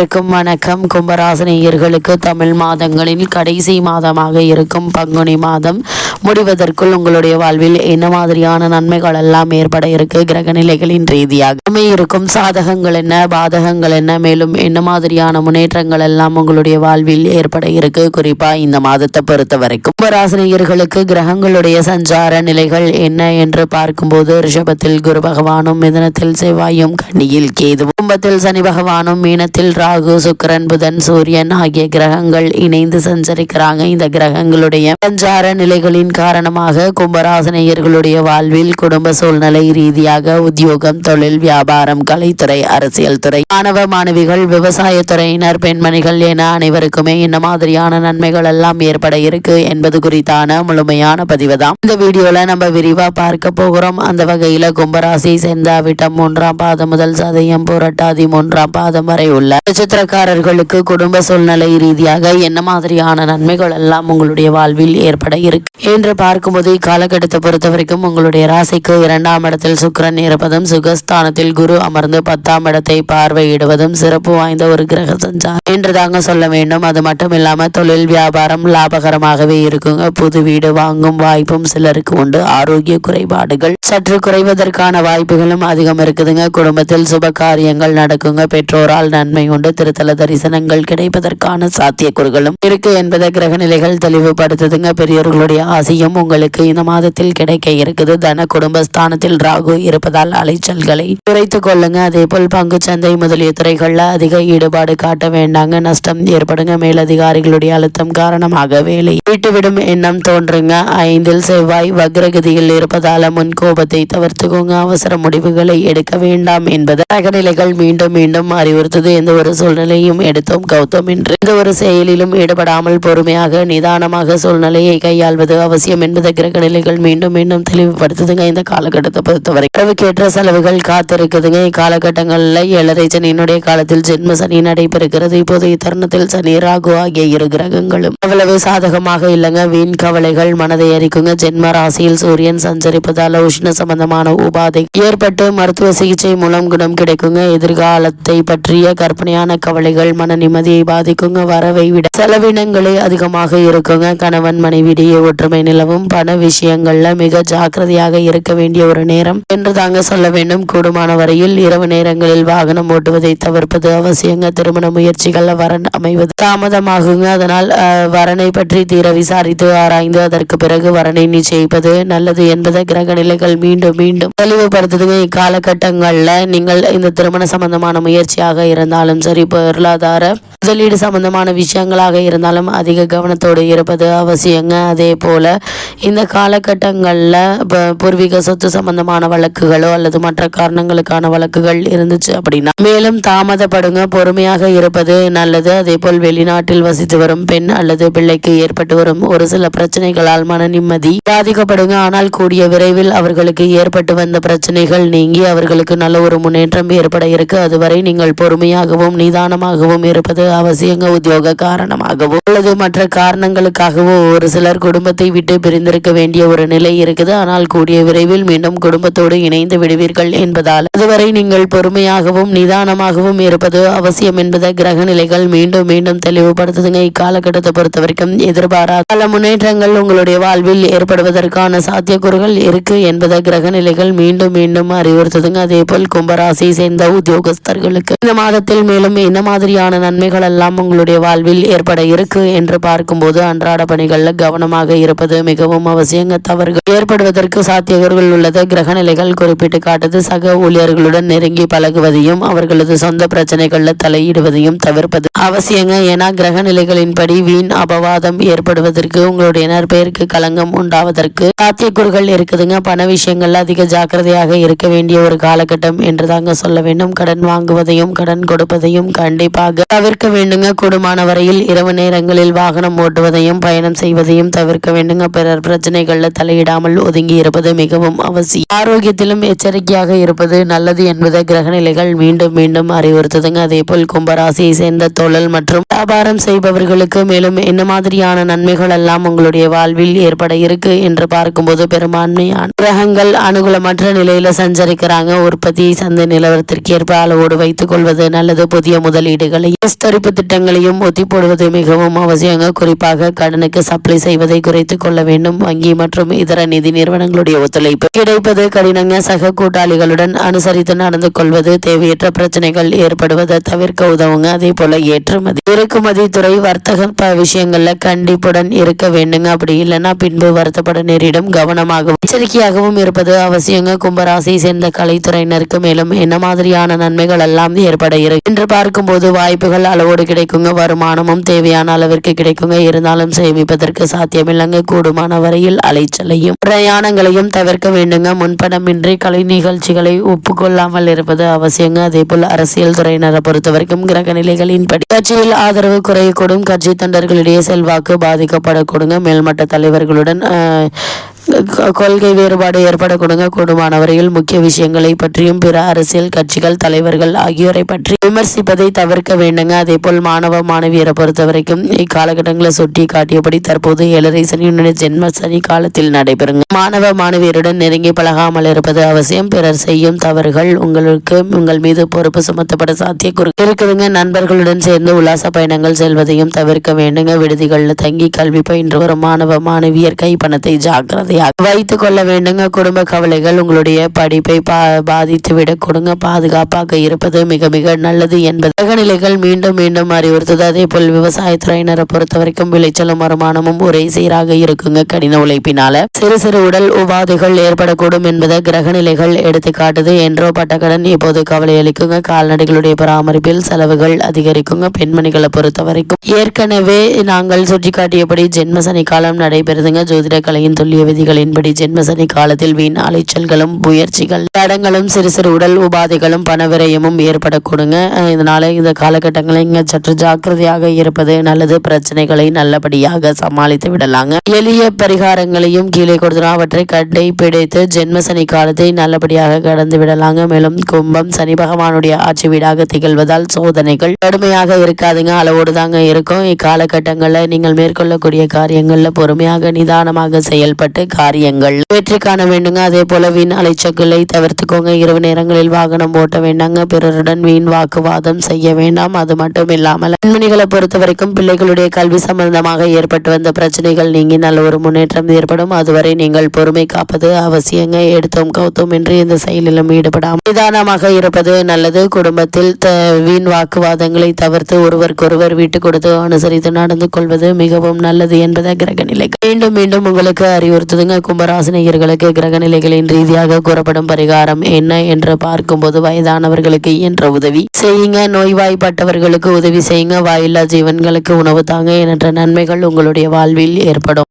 வணக்கம். கும்பராசினியர்களுக்கு தமிழ் மாதங்களில் கடைசி மாதமாக இருக்கும் பங்குனி மாதம் முடிவதற்குள் உங்களுடைய வாழ்வில் என்ன மாதிரியான நன்மைகள் எல்லாம் ஏற்பட இருக்கு, கிரக நிலைகளின் ரீதியாக இருக்கும் சாதகங்கள் என்ன, பாதகங்கள் என்ன, மேலும் என்ன மாதிரியான முன்னேற்றங்கள் எல்லாம் உங்களுடைய வாழ்வில் ஏற்பட இருக்கு, குறிப்பா இந்த மாதத்தை பொறுத்த வரைக்கும் கும்பராசினியர்களுக்கு கிரகங்களுடைய சஞ்சார நிலைகள் என்ன என்று பார்க்கும்போது, ரிஷபத்தில் குரு பகவானும், மிதனத்தில் செவ்வாயும், கன்னியில் கேது, கும்பத்தில் சனி பகவானும், மீனத்தில் ராகு, சுக்கிரன், புதன், சூரியன் ஆகிய கிரகங்கள் இணைந்து சஞ்சரிக்கிறாங்க. இந்த கிரகங்களுடைய சஞ்சார நிலைகளின் காரணமாக கும்பராசினியர்களுடைய வாழ்வில் குடும்ப சூழ்நிலை ரீதியாக உத்தியோகம், தொழில், வியாபாரம், கலைத்துறை, அரசியல் துறை, மாணவ மாணவிகள், விவசாய துறையினர், பெண்மணிகள் என அனைவருக்குமே என்ன மாதிரியான நன்மைகள் எல்லாம் ஏற்பட இருக்கு என்பது குறித்தான முழுமையான பதிவு தான் இந்த வீடியோல நம்ம விரிவா பார்க்க போகிறோம். அந்த வகையில கும்பராசியை சேர்ந்த அவிட்டம் 1ஆம் பாதம் முதல் சதயம், புரட்டாதி 3ஆம் பாதம் வரை உள்ள நட்சத்திரக்காரர்களுக்கு குடும்ப சூழ்நிலை ரீதியாக என்ன மாதிரியான நன்மைகள் எல்லாம் உங்களுடைய வாழ்வில் ஏற்பட இருக்கு என்று பார்க்கும்போது, இக்காலகட்டத்தை பொறுத்த வரைக்கும் உங்களுடைய ராசிக்கு 2ஆம் இடத்தில் சுக்கிரன் இருப்பதும், சுகஸ்தானத்தில் குரு அமர்ந்து 10ஆம் இடத்தை பார்வையிடுவதும் சிறப்பு வாய்ந்த ஒரு கிரக சஞ்சாரம் என்று தாங்க சொல்ல வேண்டும். அது மட்டும் இல்லாம தொழில், வியாபாரம் லாபகரமாகவே இருக்குங்க. புது வீடு வாங்கும் வாய்ப்பும் சிலருக்கு உண்டு. ஆரோக்கிய குறைபாடுகள் சற்று குறைவதற்கான வாய்ப்புகளும் அதிகம் இருக்குதுங்க. குடும்பத்தில் சுப காரியங்கள் நடக்குங்க. பெற்றோரால் நன்மை உண்டு. திருத்தல தரிசனங்கள் கிடைப்பதற்கான சாத்தியக்கூறுகளும் இருக்கு என்பதை கிரக நிலைகள் தெளிவுபடுத்துதுங்க. பெரியவர்களுடைய ஆசையும் உங்களுக்கு இந்த மாதத்தில் கிடைக்க இருக்குது. தன குடும்பஸ்தானத்தில் ராகு இருப்பதால் அலைச்சல்களை குறைத்துக் கொள்ளுங்க. அதே போல் பங்கு சந்தை முதலிய துறைகள்ல அதிக ஈடுபாடு காட்ட வேண்டாங்க. நஷ்டம் ஏற்படுங்க. மேலதிகாரிகளுடைய அழுத்தம் காரணமாக வேலை விட்டுவிடும் எண்ணம் தோன்றுங்க. 5இல் செவ்வாய் வக்ரகதியில் இருப்பதால முன் கோபத்தை தவிர்த்துக்கோங்க. அவசர முடிவுகளை எடுக்க வேண்டாம் என்பது கிரக நிலைகள் மீண்டும் மீண்டும் அறிவுறுத்தது. எந்த ஒரு சூழ்நிலையும் எடுத்தோம் கௌத்தம் என்று எந்த ஒரு செயலிலும் ஈடுபடாமல் பொறுமையாக நிதானமாக சூழ்நிலையை கையாள்வது அவசியம் என்பதை கிரக நிலைகள் மீண்டும் மீண்டும் தெளிவுபடுத்துதுங்க. இந்த காலகட்டத்தை பொறுத்தவரை அளவுக்கேற்ற செலவுகள் காத்திருக்குதுங்க. இக்காலகட்டங்களில் 7.5 சனியினுடைய காலத்தில் ஜென்ம சனி நடைபெறுகிறது. இப்போது இத்தருணத்தில் சனி, ராகு ஆகிய இரு கிரகங்களும் அவ்வளவு சாதகமாக இல்லைங்க. வீண் கவலைகள் மனதை அரிக்குங்க. ஜென்ம ராசியில் சூரியன் சஞ்சரிப்பதால் உஷ்ண சம்பந்தமான உபாதை ஏற்பட்டு மருத்துவ சிகிச்சை மூலம் குணம் கிடைக்குங்க. எதிர்காலத்தை பற்றிய கற்பனையான கவலைகள் மன நிம்மதியை பாதிக்குங்க. வரவை விட செலவினங்களே அதிகமாக இருக்குங்க. கணவன் மனைவியிடையே ஒற்றுமை நிலவும். பண விஷயங்கள்ல மிக ஜாக்கிரதையாக இருக்க வேண்டிய ஒரு நேரம் என்று தாங்க சொல்ல வேண்டும். கூடுமான வரையில் இரவு நேரங்களில் வாகனம் ஓட்டுவதை தவிர்ப்பது அவசியங்க. திருமண முயற்சிகள் வரன் அமைவது தாமதமாகுங்க. அதனால் வரனை பற்றி தீர விசாரித்து ஆராய்ந்து அதற்கு பிறகு வரனை நிச்சயிப்பது நல்லது என்பதை கிரக நிலைகள் மீண்டும் மீண்டும் தெளிவுபடுத்துதுங்க. இக்காலகட்டங்கள்ல நீங்கள் இந்த திருமண சம்பந்தமான முயற்சியாக இருந்தாலும் சரி, பொருளாதார முதலீடு சம்பந்தமான விஷயங்களாக இருந்தாலும் அதிக கவனத்தோடு இருப்பது அவசியங்க. அதே போல இந்த காலகட்டங்களில் பூர்வீக சொத்து சம்பந்தமான வழக்குகளோ அல்லது மற்ற காரணங்களுக்கான வழக்குகள் இருந்துச்சு அப்படின்னா மேலும் தாமதப்படுங்க. பொறுமையாக இருப்பது நல்லது. அதே போல் வெளிநாட்டில் வசித்து வரும் பெண் அல்லது பிள்ளைக்கு ஏற்பட்டு வரும் ஒரு சில பிரச்சனைகளால் மன நிம்மதி பாதிக்கப்படுங்க. ஆனால் கூடிய விரைவில் அவர்களுக்கு ஏற்பட்டு வந்த பிரச்சனைகள் நீங்கி அவர்களுக்கு நல்ல ஒரு முன்னேற்றம் ஏற்பட இருக்கு. அதுவரை நீங்கள் பொறுமையாகவும் நிதானமாகவும் இருப்பது அவசியங்க. உத்தியோக காரணமாகவோ அல்லது மற்ற காரணங்களுக்காகவோ ஒரு சிலர் குடும்பத்தை விட்டு பிரிந்திருக்க வேண்டிய ஒரு நிலை இருக்குது. ஆனால் கூடிய விரைவில் மீண்டும் குடும்பத்தோடு இணைந்து விடுவீர்கள் என்பதால் அதுவரை நீங்கள் பொறுமையாகவும் நிதானமாகவும் இருப்பது அவசியம் என்பதை கிரக நிலைகள் மீண்டும் மீண்டும் தெளிவுபடுத்துதுங்க. இக்காலகட்டத்தை பொறுத்த வரைக்கும் எதிர்பாராத பல முன்னேற்றங்கள் உங்களுடைய வாழ்வில் ஏற்படுவதற்கான சாத்தியக்கூறுகள் இருக்கு என்பதை கிரக நிலைகள் மீண்டும் மீண்டும் அறிவுறுத்துதுங்க. அதே போல் கும்பராசியை சேர்ந்த உத்தியோகஸ்தர்களுக்கு இந்த மாதத்தில் மேலும் என்ன மாதிரியான நன்மைகள் எல்லாம் உங்களுடைய வாழ்வில் ஏற்பட இருக்கு என்று பார்க்கும்போது, அன்றாட பணிகள்ல கவனமாக இருப்பது மிகவும் அவசியங்க. தவறுகள் ஏற்படுவதற்கு சாத்தியங்கள் உள்ளது கிரக நிலைகள் குறிப்பிட்டு காட்டுது. சக ஊழியர்களுடன் நெருங்கி பழகுவதையும் அவர்களது சொந்த பிரச்சனைகள்ல தலையிடுவதையும் தவிர்ப்பது அவசியங்க. ஏன்னா கிரக நிலைகளின்படி வீண் அபவாதம் ஏற்படுவதற்கு, உங்களுடைய நற்பெயருக்கு களங்கம் உண்டாவதற்கு சாத்தியக்கூறுகள் இருக்குதுங்க. பண விஷயங்கள்ல அதிக ஜாக்கிரதையாக இருக்க வேண்டிய ஒரு காலகட்டம் என்று தாங்க சொல்ல வேண்டும். கடன் வாங்குவதையும் கடன் கொடுப்பதையும் கண்டிப்பாக தவிர்க்க வேண்டுங்க. கூடுமான வரையில் இரவு நேரங்களில் வாகனம் ஓட்டுவதையும் பயணம் செய்வதையும் தவிர்க்க வேண்டுங்க. பிறர் பிரச்சனைகள்ல தலையிடாமல் ஒதுங்கி இருப்பது மிகவும் அவசியம். ஆரோக்கியத்திலும் எச்சரிக்கையாக இருப்பது நல்லது என்பதை கிரக நிலைகள் மீண்டும் மீண்டும் அறிவுறுத்துதுங்க. அதே போல் கும்பராசியை சேர்ந்த தொழில் மற்றும் வியாபாரம் செய்பவர்களுக்கு மேலும் என்ன மாதிரியான நன்மைகள் எல்லாம் உங்களுடைய வாழ்வில் ஏற்பட இருக்கு என்று பார்க்கும்போது, பெரும்பான்மையான கிரகங்கள் அனுகூலமற்ற நிலையில சஞ்சரிக்கிறாங்க. உற்பத்தி சந்தை நிலவரத்திற்கு ஏற்ப அளவோடு வைத்துக் கொள்வது நல்லது. புதிய புதிய முதலீடுகளை விஸ்தரிப்பு திட்டங்களையும் ஒத்தி போடுவது மிகவும் அவசியங்க. குறிப்பாக கடனுக்கு சப்ளை செய்வதை குறைத்துக் கொள்ள வேண்டும். வங்கி மற்றும் இதர நிதி நிறுவனங்களுடைய ஒத்துழைப்பு கிடைப்பது கடினங்க. சக கூட்டாளிகளுடன் அனுசரித்து நடந்து கொள்வது தேவையற்ற பிரச்சனைகள் ஏற்படுவதை தவிர்க்க உதவுங்க. அதே போல ஏற்றுமதி இறக்குமதி துறை வர்த்தக விஷயங்கள்ல கண்டிப்புடன் இருக்க வேண்டுங்க. அப்படி இல்லைன்னா பின்பு வருத்தப்பட நேரிடும். கவனமாகவும் எச்சரிக்கையாகவும் இருப்பது அவசியங்க. கும்பராசியை சேர்ந்த கலைத்துறையினருக்கு மேலும் என்ன மாதிரியான நன்மைகள் எல்லாம் ஏற்பட இருக்கு என்று பார்க்கும்போது வாய்ப்புகள் அளவோடு கிடைக்குங்க. வருமானமும் தேவையான அளவிற்கு கிடைக்குங்க. இருந்தாலும் சேமிப்பதற்கு சாத்தியமில்லைங்க. கூடுமான வரையில் அலைச்சலையும் பிரயாணங்களையும் தவிர்க்க வேண்டுங்க. முன்பணமின்றி கலை நிகழ்ச்சிகளை ஒப்புக்கொள்ளாமல் இருப்பது அவசியங்க. அதே போல் அரசியல் துறையினரை பொறுத்த வரைக்கும் கிரக நிலைகளின்படி கட்சியில் ஆதரவு குறையக்கூடும். கட்சி தொண்டர்களிடையே செல்வாக்கு பாதிக்கப்படக்கூடுங்க. மேல்மட்ட தலைவர்களுடன் கொள்கை வேறுபாடு ஏற்படக்கூடுங்க. கூடுமான வரையில் முக்கிய விஷயங்களை பற்றியும் பிற அரசியல் கட்சிகள் தலைவர்கள் ஆகியோரை பற்றி விமர்சிப்பதை தவிர்க்க வேண்டுங்க. அதே போல் மாணவ மாணவியரை பொறுத்த வரைக்கும் இக்காலகட்டங்களை சுட்டி காட்டியபடி தற்போது 7.5 சனியுடைய ஜென்ம சனி காலத்தில் நடைபெறுங்க. மாணவ மாணவியருடன் நெருங்கி பழகாமல் இருப்பது அவசியம். பிறர் செய்யும் தவறுகள் உங்கள் மீது பொறுப்பு சுமத்தப்பட சாத்தியக்கூறு இருக்குதுங்க. நண்பர்களுடன் சேர்ந்து உல்லாச பயணங்கள் செல்வதையும் தவிர்க்க வேண்டுங்க. விடுதிகளில் தங்கி கல்வி பயின்று வரும் மாணவ மாணவியர் கைப்பணத்தை ஜாக்கிரதையாக வைத்துக் கொள்ள வேண்டுங்க. குடும்ப கவலைகள் உங்களுடைய படிப்பை பாதித்து விடக் கொடுங்க. பாதுகாப்பாக இருப்பது மிக மிக நல்லது என்பது கிரகநிலைகள் மீண்டும் மீண்டும் அறிவுறுத்தது. அதே போல் விவசாயத்துறையினரை பொறுத்த வரைக்கும் விளைச்சலும் வருமானமும் ஒரே சீராக இருக்குங்க. கடின உழைப்பினால சிறு சிறு உடல் உபாதைகள் ஏற்படக்கூடும் என்பதை கிரகநிலைகள் எடுத்து காட்டுது. என்றோ பட்ட கடன் இப்போது கவலை அளிக்குங்க. கால்நடைகளுடைய பராமரிப்பில் செலவுகள் அதிகரிக்குங்க. பெண்மணிகளை பொறுத்த வரைக்கும் ஏற்கனவே நாங்கள் சுட்டிக்காட்டியபடி ஜென்ம சனி காலம் நடைபெறுதுங்க. ஜோதிட கலையின் துல்லிய விதிகளின்படி ஜென்ம சனி காலத்தில் வீண் அலைச்சல்களும் முயற்சிகள் தடங்களும் சிறு சிறு உடல் உபாதைகளும் பணவிரயமும் ஏற்படக்கூடுங்க. இதனால இந்த காலகட்டங்களில் இங்க சற்று ஜாக்கிரதையாக இருப்பது நல்லது. பிரச்சனைகளை நல்லபடியாக சமாளித்து விடலாங்க. எளிய பரிகாரங்களையும் கீழே கொடுத்துடும். அவற்றை கடை பிடித்து ஜென்ம சனி காலத்தை நல்லபடியாக கடந்து விடலாங்க. மேலும் கும்பம் சனி பகவானுடைய ஆட்சி வீடாக திகழ்வதால் சோதனைகள் கடுமையாக இருக்காதுங்க. அளவோடு தாங்க இருக்கும். இக்காலகட்டங்களில் நீங்கள் மேற்கொள்ளக்கூடிய காரியங்கள்ல பொறுமையாக நிதானமாக செயல்பட்டு காரியங்கள் வெற்றி காண வேண்டுங்க. அதே போல வீண் அலைச்சல்களை தவிர்த்துக்கோங்க. இரவு நேரங்களில் வாகனம் ஓட்ட வேண்டாங்க. பிறருடன் வீண் வாக்குவாதம் செய்ய வேண்டாம். அது மட்டும் இல்லாமல் பெண்மணிகளை பொறுத்த வரைக்கும் பிள்ளைகளுடைய கல்வி சம்பந்தமாக ஏற்பட்டு வந்த பிரச்சனைகள் நீங்கி நல்ல ஒரு முன்னேற்றம் ஏற்படும். அதுவரை நீங்கள் பொறுமை காப்பது அவசியங்க. எடுத்தோம் கௌத்தம் என்று இந்த செயலிலும் ஈடுபடாமல் நிதானமாக இருப்பது நல்லது. குடும்பத்தில் வீண் வாக்குவாதங்களை தவிர்த்து ஒருவருக்கொருவர் விட்டு கொடுத்து அனுசரித்து நடந்து கொள்வது மிகவும் நல்லது என்பதை கிரக நிலை மீண்டும் மீண்டும் உங்களுக்கு அறிவுறுத்துதுங்க. கும்பராசினியர்களுக்கு கிரக நிலைகளின் ரீதியாக கூறப்படும் பரிகாரம் என்ன என்று பார்க்கும்போது வயதானவர்களுக்கு என்ற உதவி செய்யுங்க. நோய்வாய்ப்பட்டவர்களுக்கு உதவி செய்யுங்க. வாயில்லா ஜீவன்களுக்கு உணவு தாங்க. என்ற நன்மைகள் உங்களுடைய வாழ்வில் ஏற்படும்.